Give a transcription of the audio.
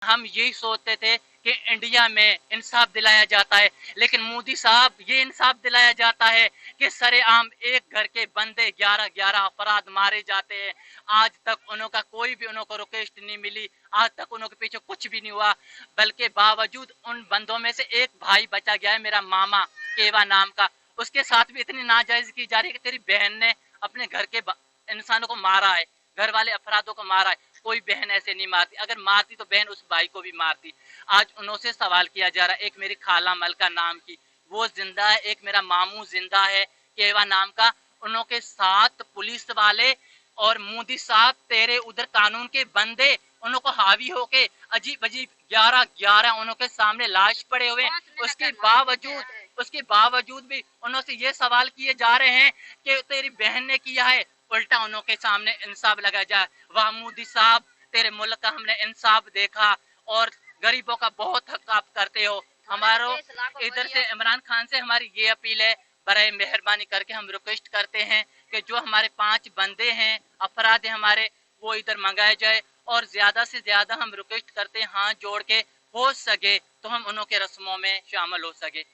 हम यही सोचते थे कि इंडिया में इंसाफ दिलाया जाता है, लेकिन मोदी साहब ये इंसाफ दिलाया जाता है कि सरेआम एक घर के बंदे 11-11 अपराध मारे जाते हैं। आज तक उनका कोई भी उनको रिक्वेस्ट नहीं मिली, आज तक उनके पीछे कुछ भी नहीं हुआ, बल्कि बावजूद उन बंदों में से एक भाई बचा गया है, मेरा मामा केवा नाम का, उसके साथ भी इतनी नाजायज की जा रही है कि तेरी बहन ने अपने घर के इंसानों को मारा है, घर वाले अपराधों को मारा है। कोई बहन ऐसे नहीं मारती, अगर मारती तो बहन उस भाई को भी मारती। आज उनसे सवाल किया जा रहा है, एक मेरी खाला मलका नाम की वो जिंदा है, एक मेरा मामू जिंदा है केवा नाम का, उनके साथ पुलिस वाले और मोदी साहब तेरे उधर कानून के बंदे उनको हावी होके अजीब अजीब 11-11 उनके सामने लाश पड़े हुए, उसके बावजूद भी उनसे ये सवाल किए जा रहे हैं कि तेरी बहन ने किया है, उल्टा उनके सामने इंसाफ लगाया जाए। वाह मोदी साहब, तेरे मुल्क का हमने इंसाफ देखा और गरीबों का बहुत हक आप करते हो। हमारो इधर से इमरान खान से हमारी ये अपील है, बड़े मेहरबानी करके हम रिक्वेस्ट करते हैं कि जो हमारे 5 बंदे हैं, अपराध है हमारे, वो इधर मंगाए जाए और ज्यादा से ज्यादा हम रिक्वेस्ट करते हैं हाथ जोड़ के, हो सके तो हम उनके रस्मों में शामिल हो सके।